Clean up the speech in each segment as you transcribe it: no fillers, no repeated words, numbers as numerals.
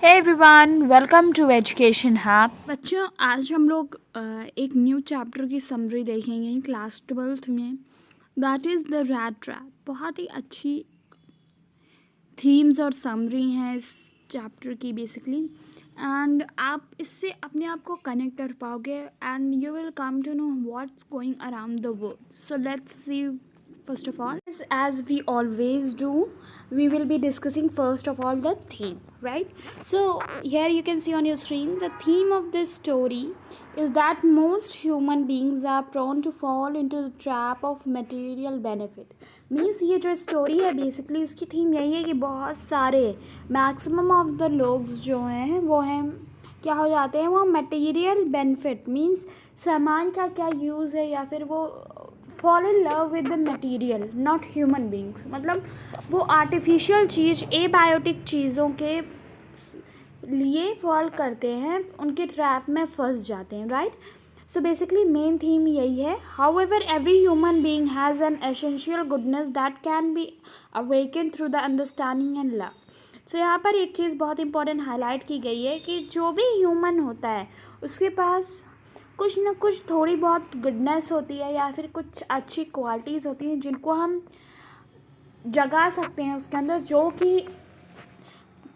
Hey everyone, welcome to education hub. बच्चों, आज हम लोग एक न्यू चैप्टर की समरी देखेंगे क्लास 12th में। That is the rat trap. बहुत ही अच्छी थीम्स और समरी हैं इस चैप्टर की बेसिकली, एंड आप इससे अपने आप को कनेक्ट कर पाओगे and you will come to know what's going around the world. So let's see. First of all, as we always do, we will be discussing first of all the theme, right? So here you can see on your screen the theme of this story is that most human beings are prone to fall into the trap of material benefit. Means ये जो story है basically उसकी theme यही है कि बहुत सारे maximum of the लोग जो हैं वो हैं क्या हो जाते हैं, वो मटेरियल बेनिफिट मीन्स सामान का क्या यूज़ है, या फिर वो fall in love with the material not human beings. मतलब वो आर्टिफिशियल चीज़ एबायोटिक चीज़ों के लिए फॉल करते हैं, उनके ट्रैप में फंस जाते हैं, right? So basically main theme यही है। However every human being has an essential goodness that can be awaken through the understanding and love. So यहाँ पर एक चीज़ बहुत इंपॉर्टेंट हाईलाइट की गई है कि जो भी ह्यूमन होता है उसके पास कुछ ना कुछ थोड़ी बहुत गुडनेस होती है, या फिर कुछ अच्छी क्वालिटीज़ होती हैं जिनको हम जगा सकते हैं उसके अंदर, जो कि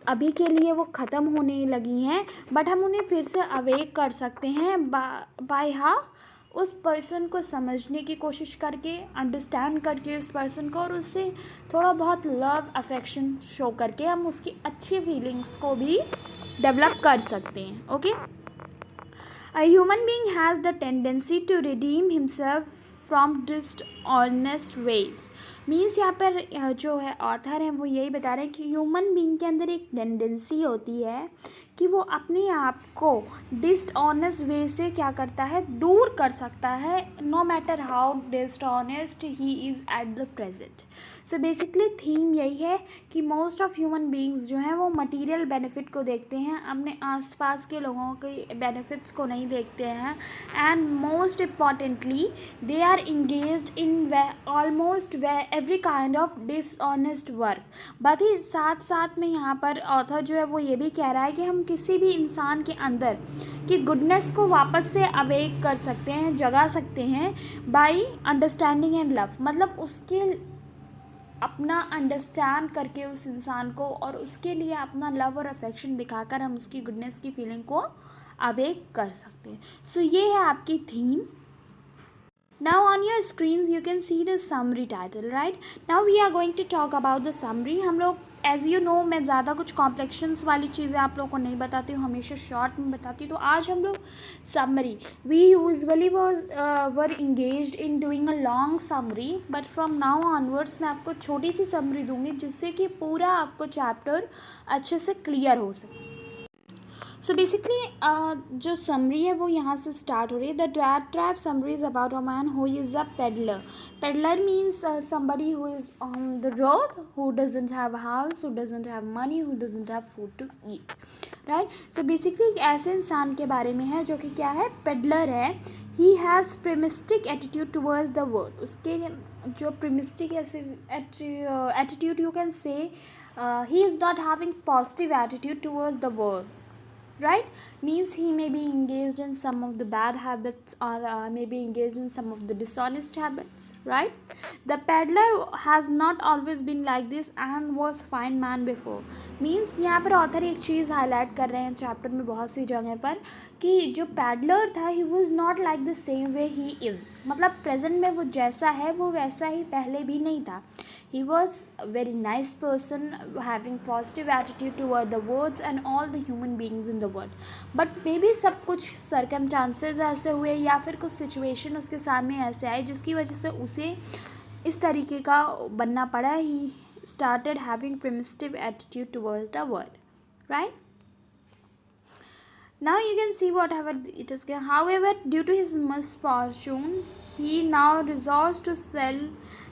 अभी के लिए वो ख़त्म होने लगी हैं, बट हम उन्हें फिर से अवेक कर सकते हैं बाय हाउ उस पर्सन को समझने की कोशिश करके, अंडरस्टैंड करके उस पर्सन को, और उससे थोड़ा बहुत लव अफेक्शन शो करके हम उसकी अच्छी फीलिंग्स को भी डेवलप कर सकते हैं। Okay, A human being has the tendency to redeem himself from dishonest ways. Means यहाँ पर जो है ऑथर हैं वो यही बता रहे हैं कि ह्यूमन बीइंग के अंदर एक टेंडेंसी होती है कि वो अपने आप को डिसऑनेस्ट वे से क्या करता है, दूर कर सकता है, no matter how dishonest he is at the present. So basically theme यही है कि मोस्ट ऑफ ह्यूमन बीइंग्स जो हैं वो मटेरियल बेनिफिट को देखते हैं, अपने आसपास के लोगों के बेनिफिट्स को नहीं देखते हैं, and most importantly they are engaged in almost every kind of dishonest work. But he साथ साथ में यहाँ पर ऑथर जो है वो ये भी कह रहा है कि हम किसी भी इंसान के अंदर की गुडनेस को वापस से अवेक कर सकते हैं, जगा सकते हैं बाय अंडरस्टैंडिंग एंड लव। मतलब उसके अपना अंडरस्टैंड करके उस इंसान को, और उसके लिए अपना लव और अफेक्शन दिखाकर हम उसकी गुडनेस की फीलिंग को अवेक कर सकते हैं। सो ये है आपकी theme. Now on your screens you can see the summary title, right? Now we are going to talk about the summary. हम लोग एज़ यू नो मैं ज़्यादा कुछ कॉम्प्लेक्शंस वाली चीज़ें आप लोगों को नहीं बताती हूँ, हमेशा शॉर्ट में बताती हूँ। तो आज हम लोग summary, we usually were engaged in doing a long summary, but from now onwards मैं आपको छोटी सी समरी दूंगी जिससे कि पूरा आपको चैप्टर अच्छे से क्लियर हो सके। सो बेसिकली जो समरी है वो यहाँ से स्टार्ट हो रही है। The rat trap summary is about a man who is a peddler. Peddler means somebody who is on the road, who doesn't have a house, who doesn't have money, who doesn't have food to eat, right? So basically एक ऐसे इंसान के बारे में है जो कि क्या है, पेडलर है। He has pessimistic attitude towards the world. उसके जो pessimistic attitude you can say, he is not having positive attitude towards the world, right? Means he may be engaged in some of the bad habits, or may be engaged in some of the dishonest habits, right? The peddler has not always been like this and was fine man before. Means यहाँ पर author एक चीज़ highlight कर रहे हैं chapter में बहुत सी जगह पर कि जो पैडलर था he was not like the same way he is. मतलब प्रेजेंट में वो जैसा है वो वैसा ही पहले भी नहीं था। He was a very nice person having positive attitude toward the world and all the human beings in the world. But maybe सब कुछ circumstances ऐसे हुए या फिर कुछ situation उसके सामने ऐसे आए जिसकी वजह से उसे इस तरीके का बनना पड़ा। He started having primitive attitude towards the world, right? Now you can see whatever it is. However, due to his misfortune, he now resorts to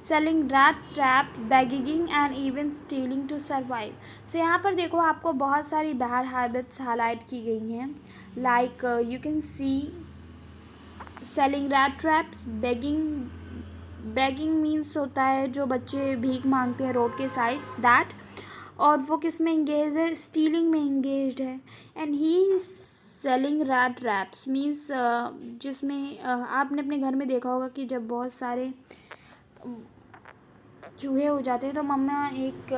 selling rat traps, begging and even stealing to survive. So यहाँ पर देखो आपको बहुत सारी bad habits highlight की गई हैं, like you can see selling rat traps, begging means होता है जो बच्चे भीख मांगते हैं रोड के साइड, दैट और वो किस में इंगेज है, स्टीलिंग में इंगेज्ड है। And he is selling rat traps means जिसमें आपने अपने घर में देखा होगा कि जब बहुत सारे चूहे हो जाते हैं तो मम्मा एक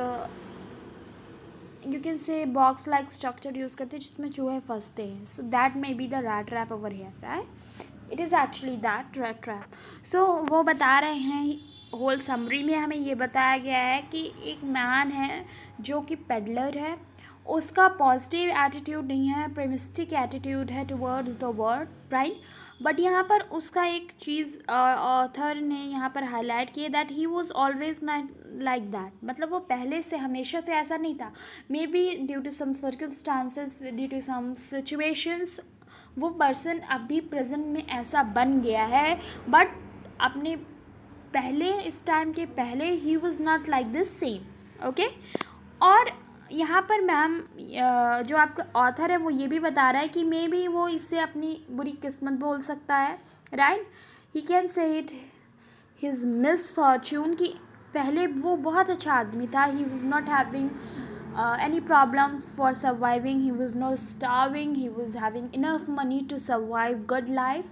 you can say box like structure use करते हैं जिसमें चूहे फंसते हैं। So that may be the rat trap over here, right. It is actually that rat trap. So वो बता रहे हैं, होल समरी में हमें ये बताया गया है कि एक मैन है जो कि पेडलर है, उसका पॉजिटिव एटीट्यूड नहीं है, प्रेमिस्टिक एटीट्यूड है towards the world, right. But यहाँ पर उसका एक चीज़ ऑथर ने यहाँ पर हाईलाइट की है that he was always not like that, मतलब वो पहले से हमेशा से ऐसा नहीं था। Maybe due to some circumstances, due to some situations वो पर्सन अभी प्रेजेंट में ऐसा बन गया है, बट अपने पहले इस टाइम के पहले he was not like this same, okay. और यहाँ पर मैम जो आपका ऑथर है वो ये भी बता रहा है कि मे बी वो इससे अपनी बुरी किस्मत बोल सकता है, right. He can say it his misfortune कि पहले वो बहुत अच्छा आदमी था, he was not having any problem for surviving, he was not starving, he was having enough money to survive good life,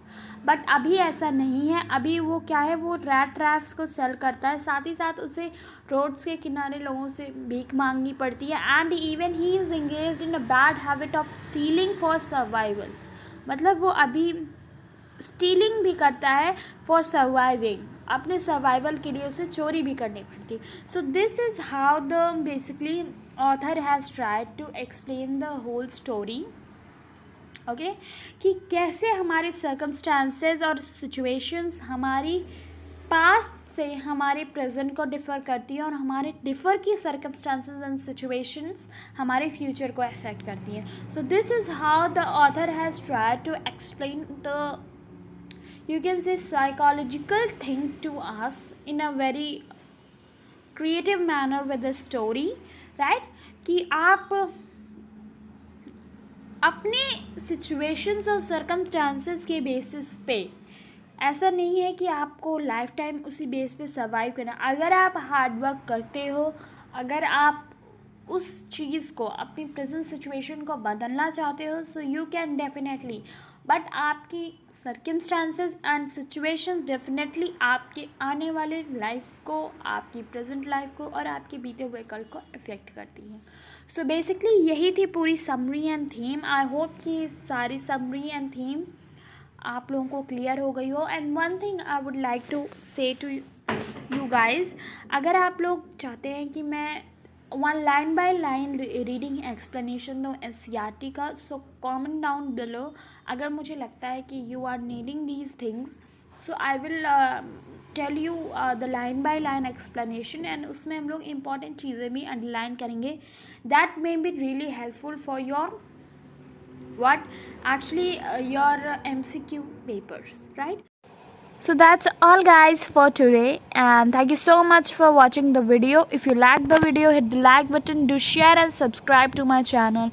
but अभी ऐसा नहीं है। अभी वो क्या है, वो रैट ट्रैप्स को सेल करता है, साथ ही साथ उसे रोड्स के किनारे लोगों से भीख मांगनी पड़ती है। And even he is engaged in a bad habit of stealing for survival, मतलब वो अभी स्टीलिंग भी करता है फॉर सर्वाइविंग, अपने सर्वाइवल के लिए उसे चोरी भी करनी पड़ती है। So this is how the basically author has tried to explain the whole story, okay, कि कैसे हमारे सर्कमस्टांसेस और सिचुएशंस हमारी पास्ट से हमारे प्रेजेंट को डिफ़र करती है और हमारे डिफ़र की सर्कमस्टांसेस एंड सिचुएशंस हमारे फ्यूचर को अफेक्ट करती हैं। So this is how the author has tried to explain the you can say psychological thing to us in a very creative manner with the story, right। कि आप अपने situations और circumstances के basis पे, ऐसा नहीं है कि आपको लाइफ टाइम उसी बेस पे सर्वाइव करना। अगर आप हार्ड वर्क करते हो, अगर आप उस चीज़ को अपनी प्रेजेंट सिचुएशन को बदलना चाहते हो, so you can definitely, but आपकी सर्कमस्टांसेस एंड सिचुएशंस डेफिनेटली आपके आने वाले लाइफ को, आपकी प्रेजेंट लाइफ को और आपके बीते हुए कल को अफेक्ट करती हैं। सो बेसिकली यही थी पूरी summary and theme. I hope कि सारी समरी एंड थीम आप लोगों को क्लियर हो गई हो। And one thing I would like to say to you guys, अगर आप लोग चाहते हैं कि मैं one line by line reading explanation दो एनसीईआरटी का, सो कमेंट डाउन बिलो। अगर मुझे लगता है कि you are needing these things, so I will tell you the line by line explanation, and उसमें हम लोग इंपॉर्टेंट चीज़ें भी अंडरलाइन करेंगे that may be really helpful for your what actually your MCQ papers, right? So that's all guys for today, and thank you so much for watching the video. If you like the video, hit the like button, do share and subscribe to my channel.